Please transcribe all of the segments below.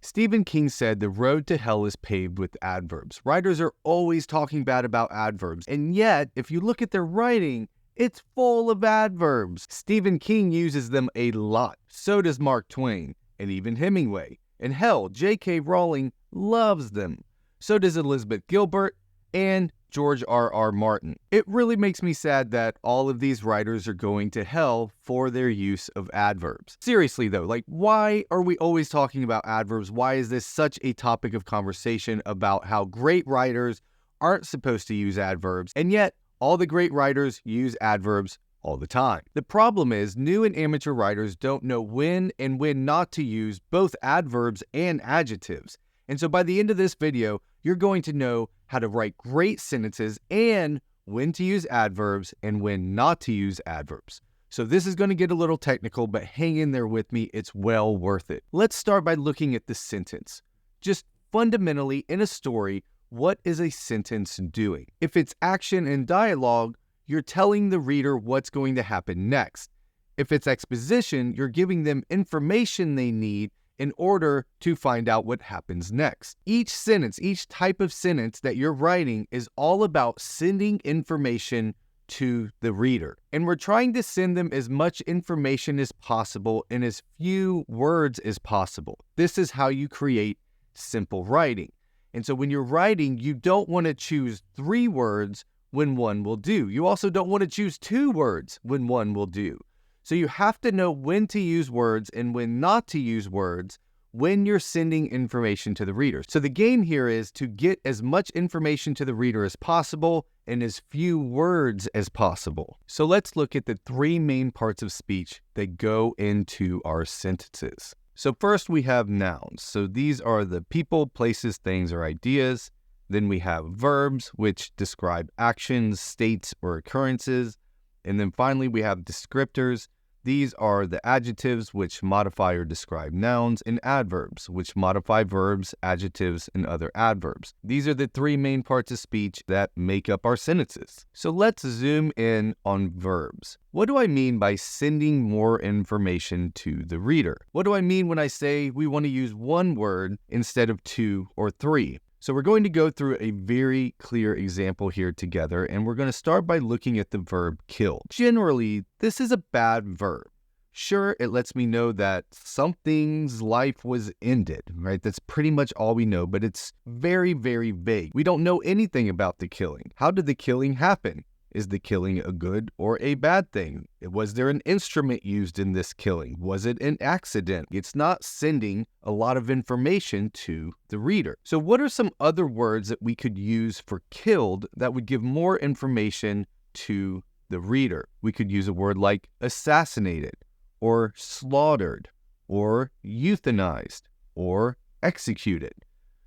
Stephen King said the road to hell is paved with adverbs. Writers are always talking bad about adverbs, and yet, if you look at their writing, it's full of adverbs. Stephen King uses them a lot. So does Mark Twain, and even Hemingway. And hell, J.K. Rowling loves them. So does Elizabeth Gilbert and George R.R. Martin. It really makes me sad that all of these writers are going to hell for their use of adverbs. Seriously though, why are we always talking about adverbs? Why is this such a topic of conversation about how great writers aren't supposed to use adverbs, and yet all the great writers use adverbs all the time? The problem is new and amateur writers don't know when and when not to use both adverbs and adjectives. And so by the end of this video, you're going to know how to write great sentences and when to use adverbs and when not to use adverbs. So this is going to get a little technical, but hang in there with me. It's well worth it. Let's start by looking at the sentence. Just fundamentally in a story, what is a sentence doing? If it's action and dialogue, you're telling the reader what's going to happen next. If it's exposition, you're giving them information they need in order to find out what happens next. Each sentence, each type of sentence that you're writing is all about sending information to the reader. And we're trying to send them as much information as possible in as few words as possible. This is how you create simple writing. And so when you're writing, you don't want to choose 3 words when 1 will do. You also don't want to choose 2 words when 1 will do. So you have to know when to use words and when not to use words when you're sending information to the reader. So the game here is to get as much information to the reader as possible in as few words as possible. So let's look at the 3 main parts of speech that go into our sentences. So first we have nouns. So these are the people, places, things, or ideas. Then we have verbs, which describe actions, states, or occurrences. And then finally we have descriptors. These are the adjectives which modify or describe nouns, and adverbs which modify verbs, adjectives, and other adverbs. These are the 3 main parts of speech that make up our sentences. So let's zoom in on verbs. What do I mean by sending more information to the reader? What do I mean when I say we want to use 1 word instead of 2 or 3? So we're going to go through a very clear example here together, and we're going to start by looking at the verb killed. Generally, this is a bad verb. Sure, it lets me know that something's life was ended, right? That's pretty much all we know, but it's very, very vague. We don't know anything about the killing. How did the killing happen? Is the killing a good or a bad thing? Was there an instrument used in this killing? Was it an accident? It's not sending a lot of information to the reader. So what are some other words that we could use for killed that would give more information to the reader? We could use a word like assassinated, or slaughtered, or euthanized, or executed.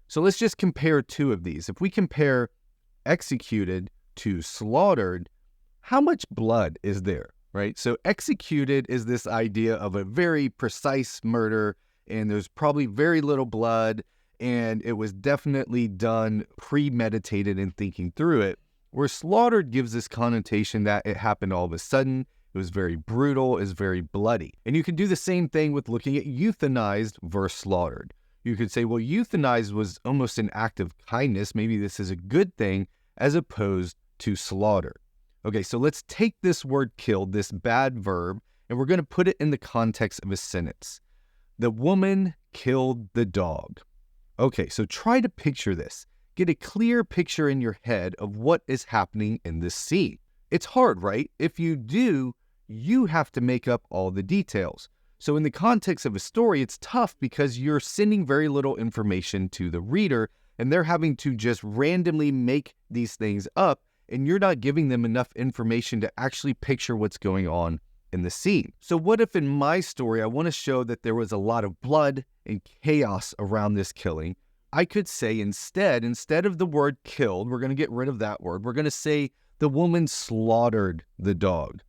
So let's just compare 2 of these. If we compare executed to slaughtered, how much blood is there, right? So executed is this idea of a very precise murder, and there's probably very little blood, and it was definitely done premeditated and thinking through it. Where slaughtered gives this connotation that it happened all of a sudden, it was very brutal, it was very bloody. And you can do the same thing with looking at euthanized versus slaughtered. You could say, well, euthanized was almost an act of kindness. Maybe this is a good thing, as opposed to slaughter. Okay, so let's take this word killed, this bad verb, and we're going to put it in the context of a sentence. The woman killed the dog. Okay, so try to picture this. Get a clear picture in your head of what is happening in this scene. It's hard, right? If you do, you have to make up all the details. So in the context of a story, it's tough because you're sending very little information to the reader, and they're having to just randomly make these things up, and you're not giving them enough information to actually picture what's going on in the scene. So what if in my story, I want to show that there was a lot of blood and chaos around this killing? I could say instead of the word killed, we're going to get rid of that word. We're going to say the woman slaughtered the dog.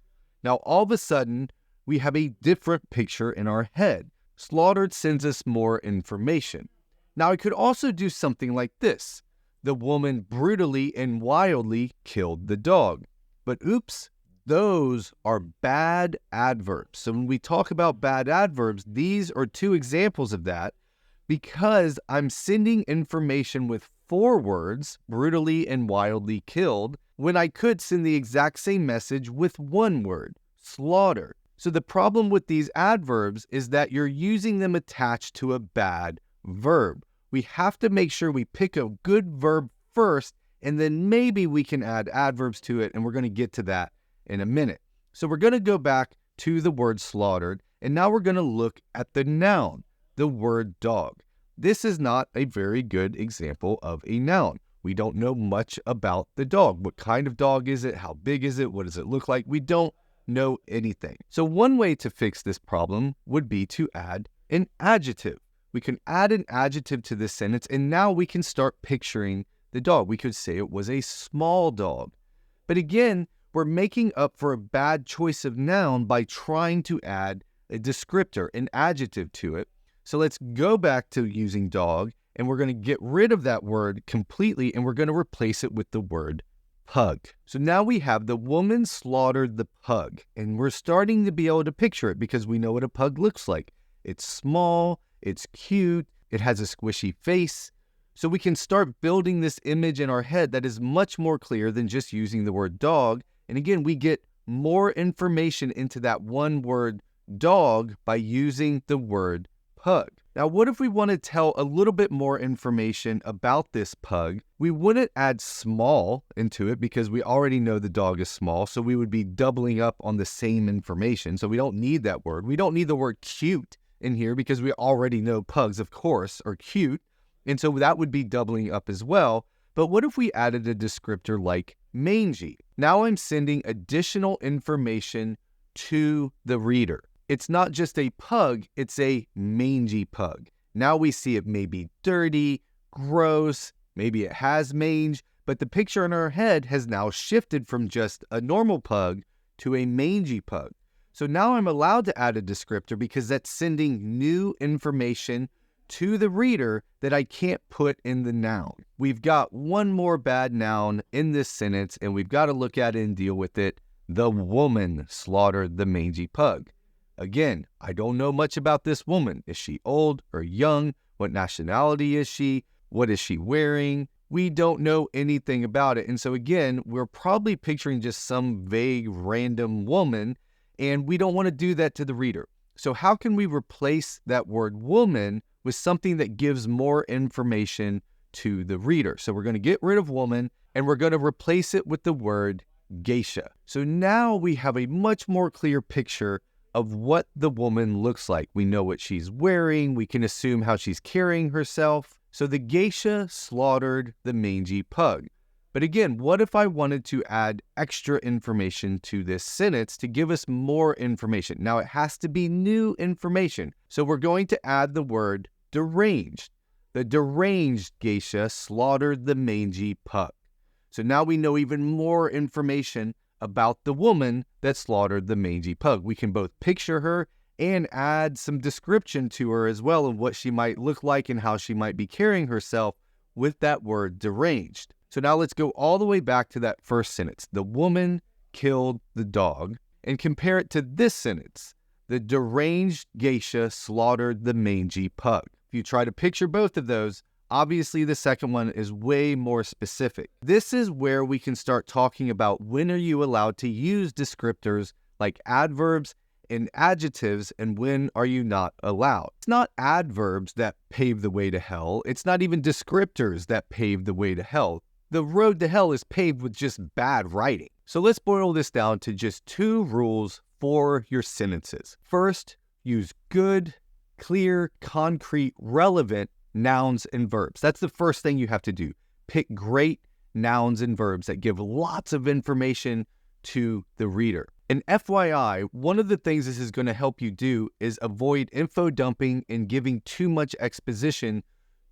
Now, all of a sudden, we have a different picture in our head. Slaughtered sends us more information. Now, I could also do something like this. The woman brutally and wildly killed the dog. But oops, those are bad adverbs. So when we talk about bad adverbs, these are 2 examples of that, because I'm sending information with 4 words, brutally and wildly killed, when I could send the exact same message with 1 word, slaughtered. So the problem with these adverbs is that you're using them attached to a bad verb. We have to make sure we pick a good verb first, and then maybe we can add adverbs to it, and we're going to get to that in a minute. So we're going to go back to the word slaughtered, and now we're going to look at the noun, the word dog. This is not a very good example of a noun. We don't know much about the dog. What kind of dog is it? How big is it? What does it look like? We don't know anything. So one way to fix this problem would be to add an adjective. We can add an adjective to this sentence, and now we can start picturing the dog. We could say it was a small dog. But again, we're making up for a bad choice of noun by trying to add a descriptor, an adjective to it. So let's go back to using dog, and we're going to get rid of that word completely, and we're going to replace it with the word pug. So now we have the woman slaughtered the pug, and we're starting to be able to picture it because we know what a pug looks like. It's small, it's cute, it has a squishy face. So we can start building this image in our head that is much more clear than just using the word dog. And again, we get more information into that one word dog by using the word pug. Now, what if we want to tell a little bit more information about this pug? We wouldn't add small into it because we already know the dog is small, so we would be doubling up on the same information. So we don't need that word. We don't need the word cute in here because we already know pugs, of course, are cute. And so that would be doubling up as well. But what if we added a descriptor like mangy? Now I'm sending additional information to the reader. It's not just a pug, it's a mangy pug. Now we see it may be dirty, gross, maybe it has mange, but the picture in our head has now shifted from just a normal pug to a mangy pug. So now I'm allowed to add a descriptor because that's sending new information to the reader that I can't put in the noun. We've got one more bad noun in this sentence, and we've got to look at it and deal with it. The woman slaughtered the mangy pug. Again, I don't know much about this woman. Is she old or young? What nationality is she? What is she wearing? We don't know anything about it. And so again, we're probably picturing just some vague random woman, and we don't want to do that to the reader. So how can we replace that word woman with something that gives more information to the reader? So we're going to get rid of woman, and we're going to replace it with the word geisha. So now we have a much more clear picture of what the woman looks like. We know what she's wearing. We can assume how she's carrying herself. So the geisha slaughtered the mangy pug. But again, what if I wanted to add extra information to this sentence to give us more information? Now it has to be new information. So we're going to add the word deranged. The deranged geisha slaughtered the mangy pug. So now we know even more information about the woman that slaughtered the mangy pug. We can both picture her and add some description to her as well of what she might look like and how she might be carrying herself with that word deranged. So now let's go all the way back to that first sentence. The woman killed the dog, and compare it to this sentence. The deranged geisha slaughtered the mangy pug. If you try to picture both of those, obviously the second one is way more specific. This is where we can start talking about when are you allowed to use descriptors like adverbs and adjectives, and when are you not allowed. It's not adverbs that pave the way to hell. It's not even descriptors that pave the way to hell. The road to hell is paved with just bad writing. So let's boil this down to just 2 rules for your sentences. First, use good, clear, concrete, relevant nouns and verbs. That's the first thing you have to do. Pick great nouns and verbs that give lots of information to the reader. And FYI, one of the things this is going to help you do is avoid info dumping and giving too much exposition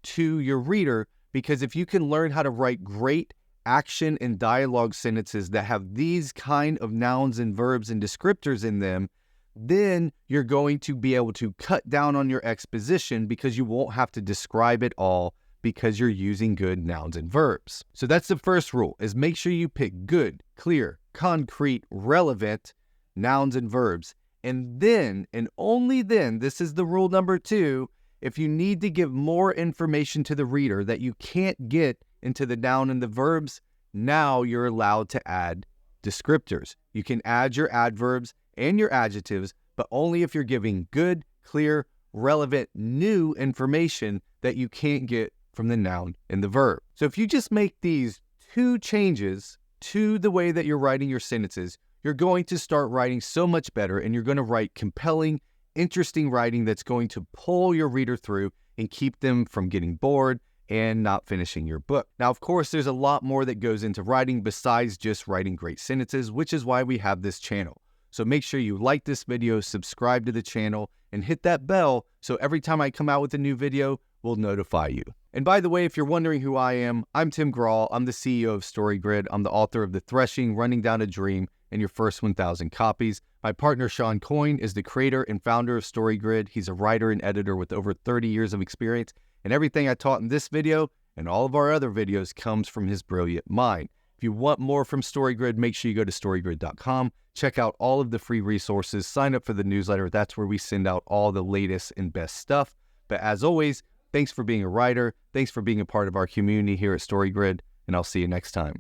to your reader, because if you can learn how to write great action and dialogue sentences that have these kind of nouns and verbs and descriptors in them, then you're going to be able to cut down on your exposition because you won't have to describe it all because you're using good nouns and verbs. So that's the first rule, is make sure you pick good, clear, concrete, relevant nouns and verbs. And then, and only then, this is the rule number 2, If you need to give more information to the reader that you can't get into the noun and the verbs, now you're allowed to add descriptors. You can add your adverbs and your adjectives, but only if you're giving good, clear, relevant, new information that you can't get from the noun and the verb. So if you just make these 2 changes to the way that you're writing your sentences, you're going to start writing so much better, and you're going to write compelling, interesting writing that's going to pull your reader through and keep them from getting bored and not finishing your book. Now, of course, there's a lot more that goes into writing besides just writing great sentences, which is why we have this channel. So make sure you like this video, subscribe to the channel, and hit that bell so every time I come out with a new video, we'll notify you. And by the way, if you're wondering who I am, I'm Tim Grahl. I'm the CEO of StoryGrid. I'm the author of The Threshing, Running Down a Dream, and Your First 1,000 Copies. My partner, Sean Coyne, is the creator and founder of StoryGrid. He's a writer and editor with over 30 years of experience, and everything I taught in this video and all of our other videos comes from his brilliant mind. If you want more from StoryGrid, make sure you go to storygrid.com. Check out all of the free resources. Sign up for the newsletter. That's where we send out all the latest and best stuff. But as always, thanks for being a writer. Thanks for being a part of our community here at StoryGrid, and I'll see you next time.